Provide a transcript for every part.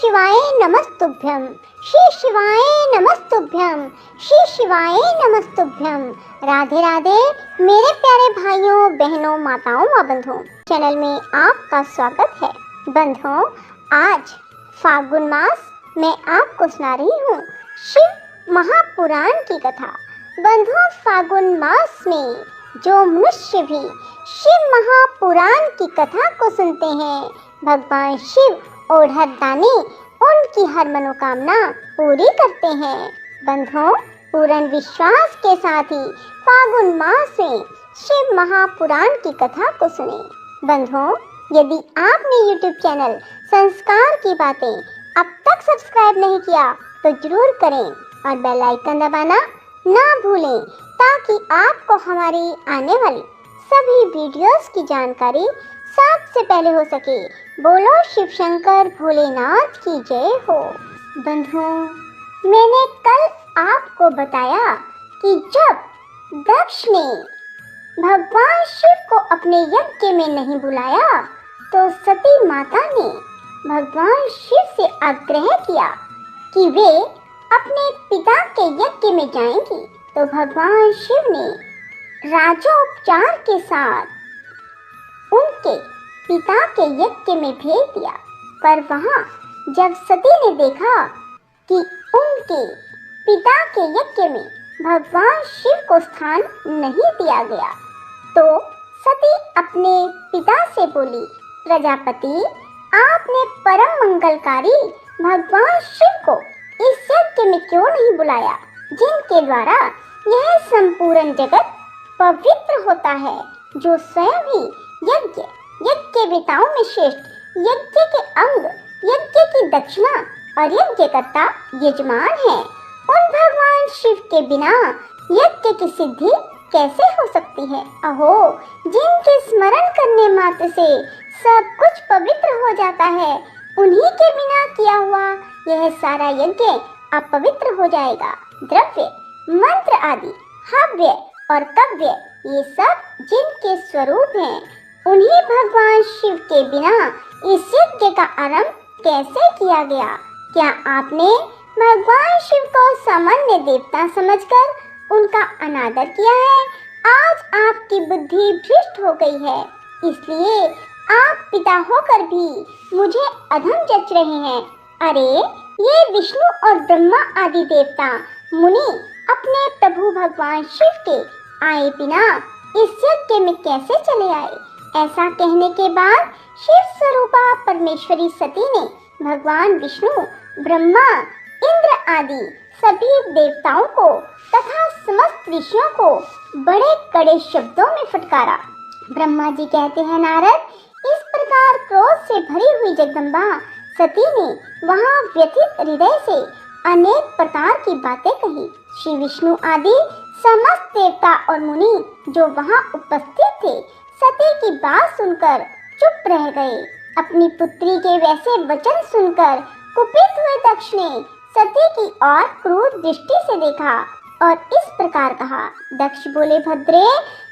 शिवाय नमस्तुभ्यं, श्री शिवाय नमस्तुभ्यं, श्री शिवाय नमस्तुभ्यं। राधे राधे मेरे प्यारे भाइयों बहनों माताओं व बंधुओं, चैनल में आपका स्वागत है। बंधुओं, आज फागुन मास में आपको सुना रही हूँ शिव महापुराण की कथा। बंधुओं, फागुन मास में जो मनुष्य भी शिव महापुराण की कथा को सुनते हैं, भगवान शिव ओढ़त दानी उनकी हर मनोकामना पूरी करते हैं। बंधुओं, पूर्ण विश्वास के साथ ही फागुन मास में शिव महापुराण की कथा को सुने। बंधुओं, यदि आपने YouTube चैनल संस्कार की बातें अब तक सब्सक्राइब नहीं किया तो जरूर करें और बेल आइकन दबाना ना भूलें, ताकि आपको हमारी आने वाली सभी वीडियोस की जानकारी सबसे पहले हो सके। बोलो शिव शंकर भोलेनाथ की जय हो। बंधुओं, मैंने कल आपको बताया कि जब दक्ष ने भगवान शिव को अपने यज्ञ में नहीं बुलाया तो सती माता ने भगवान शिव से आग्रह किया कि वे अपने पिता के यज्ञ में जाएंगी। तो भगवान शिव ने राजोपचार के साथ उनके पिता के यज्ञ में भेज दिया, पर वहां जब सती ने देखा कि उनके पिता के यज्ञ में भगवान शिव को स्थान नहीं दिया गया, तो सती अपने पिता से बोली, प्रजापति, आपने परम मंगलकारी भगवान शिव को इस यज्ञ में क्यों नहीं बुलाया, जिनके द्वारा यह संपूर्ण जगत पवित्र होता है, जो स्वयं ही यज्ञ वेताओं में श्रेष्ठ, यज्ञ के अंग, यज्ञ की दक्षिणा और यज्ञकर्ता यजमान है। उन भगवान शिव के बिना यज्ञ की सिद्धि कैसे हो सकती है? अहो, जिनके स्मरण करने मात्र से सब कुछ पवित्र हो जाता है, उन्हीं के बिना किया हुआ यह सारा यज्ञ अपवित्र हो जाएगा। द्रव्य, मंत्र आदि, हव्य और कव्य, ये सब जिनके स्वरूप हैं, उन्हीं भगवान शिव के बिना इस यज्ञ का आरंभ कैसे किया गया? क्या आपने भगवान शिव को सामान्य देवता समझकर उनका अनादर किया है? आज आपकी बुद्धि भ्रष्ट हो गई है, इसलिए आप पिता होकर भी मुझे अधम जच रहे हैं। अरे, ये विष्णु और ब्रह्मा आदि देवता मुनि अपने प्रभु भगवान शिव के आए बिना इस यज्ञ में कैसे चले आए? ऐसा कहने के बाद शिव स्वरूपा परमेश्वरी सती ने भगवान विष्णु, ब्रह्मा, इंद्र आदि सभी देवताओं को तथा समस्त ऋषियों को बड़े कड़े शब्दों में फटकारा। ब्रह्मा जी कहते हैं, नारद, इस प्रकार क्रोध से भरी हुई जगदम्बा सती ने वहाँ व्यथित हृदय से अनेक प्रकार की बातें कही। श्री विष्णु आदि समस्त देवता और मुनि जो वहाँ उपस्थित थे, सती की बात सुनकर चुप रह गए। अपनी पुत्री के वैसे वचन सुनकर कुपित हुए दक्ष ने सती की ओर क्रूर दृष्टि से देखा और इस प्रकार कहा। दक्ष बोले, भद्रे,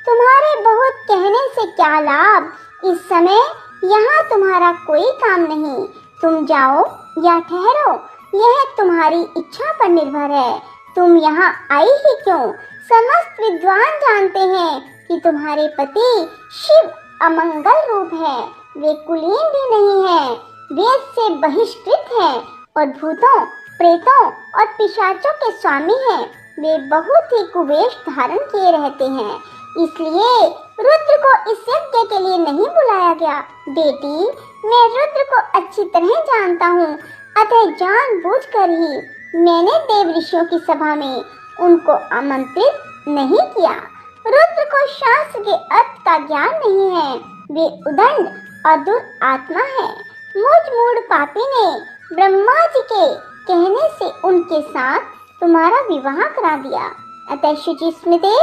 तुम्हारे बहुत कहने से क्या लाभ? इस समय यहाँ तुम्हारा कोई काम नहीं, तुम जाओ या ठहरो, यह तुम्हारी इच्छा पर निर्भर है। तुम यहाँ आई ही क्यों? समस्त विद्वान जानते हैं कि तुम्हारे पति शिव अमंगल रूप है, वे कुलीन भी नहीं है, वेद से बहिष्कृत हैं और भूतों, प्रेतों और पिशाचों के स्वामी हैं। वे बहुत ही कुवेश धारण किए रहते हैं, इसलिए रुद्र को इस यज्ञ के लिए नहीं बुलाया गया। बेटी, मैं रुद्र को अच्छी तरह जानता हूँ, अतः जानबूझकर ही मैंने देव ऋषियों की सभा में उनको आमंत्रित नहीं किया। रुद्र को शास्त्र के अर्थ का ज्ञान नहीं है, वे उदंड और दुरात्मा है। मुझ मूढ़ पापी ने ब्रह्मा जी के कहने से उनके साथ तुम्हारा विवाह करा दिया। अतः शुचि स्मृते,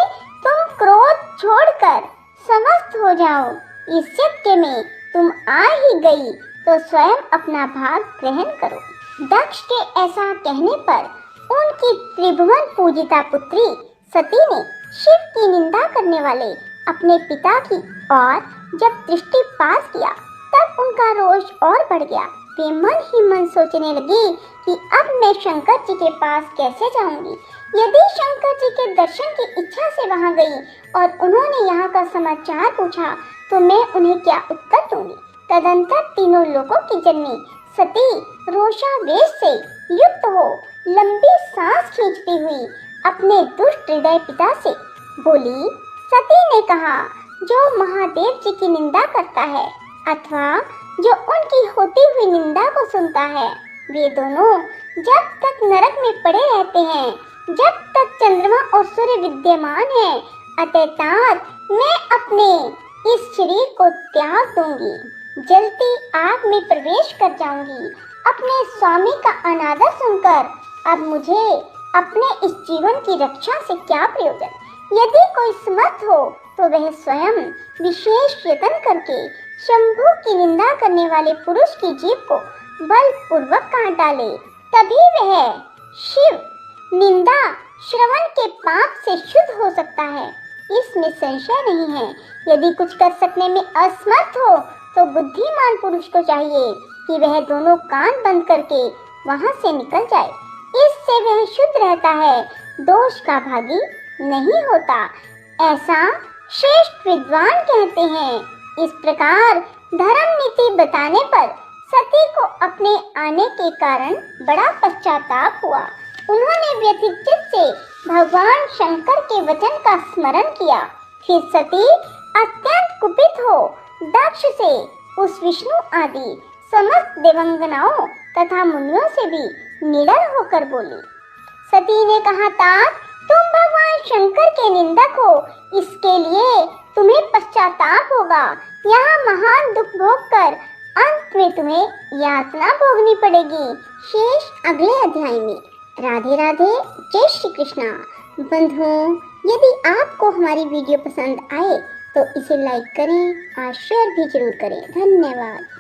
तुम क्रोध छोड़कर समस्त हो जाओ। इस यज्ञ में तुम आ ही गई तो स्वयं अपना भाग ग्रहण करो। दक्ष के ऐसा कहने पर उनकी त्रिभुवन पूजिता पुत्री सती ने शिव की निंदा करने वाले अपने पिता की ओर जब दृष्टिपात किया, तब उनका रोष और बढ़ गया। वे मन ही मन सोचने लगी कि अब मैं शंकर जी के पास कैसे जाऊंगी। यदि शंकर जी के दर्शन की इच्छा से वहां गई और उन्होंने यहाँ का समाचार पूछा तो मैं उन्हें क्या उत्तर दूंगी। तदंतर तीनों लोगों की जननी सती रोषावेश से युक्त हो लंबी सांस खींचती हुई अपने दुष्ट हृदय पिता से बोली। सती ने कहा, जो महादेव जी की निंदा करता है अथवा जो उनकी होती हुई निंदा को सुनता है, वे दोनों जब तक नरक में पड़े रहते हैं, जब तक चंद्रमा और सूर्य विद्यमान है, अतः मैं अपने इस शरीर को त्याग दूंगी, जलती आग में प्रवेश कर जाऊंगी। अपने स्वामी का अनादर सुनकर अब मुझे अपने इस जीवन की रक्षा से क्या प्रयोजन। यदि कोई समर्थ हो तो वह स्वयं विशेष यत्न करके शंभु की निंदा करने वाले पुरुष की जीभ को बलपूर्वक काट डाले, तभी वह शिव निंदा श्रवण के पाप से शुद्ध हो सकता है। इसमें संशय नहीं है। यदि कुछ कर सकने में असमर्थ हो तो बुद्धिमान पुरुष को चाहिए कि वह दोनों कान बंद करके वहां से निकल जाए। इससे वह शुद्ध रहता है, दोष का भागी नहीं होता, ऐसा श्रेष्ठ विद्वान कहते हैं। इस प्रकार धर्म नीति बताने पर सती को अपने आने के कारण बड़ा पश्चाताप हुआ। उन्होंने व्यथित चित्त से भगवान शंकर के वचन का स्मरण किया। फिर सती अत्यंत कुपित हो दक्ष से उस विष्णु आदि समस्त देवंगनाओं तथा मुनियों से भी निडर होकर बोली। सती ने कहा, तात तुम भगवान शंकर के निंदक हो, इसके लिए तुम्हें पश्चाताप होगा। यहाँ महान दुख भोग कर अंत में तुम्हें यातना भोगनी पड़ेगी। शेष अगले अध्याय में। राधे राधे, जय श्री कृष्णा। बंधुओं, यदि आपको हमारी वीडियो पसंद आए तो इसे लाइक करें और शेयर भी जरूर करें। धन्यवाद।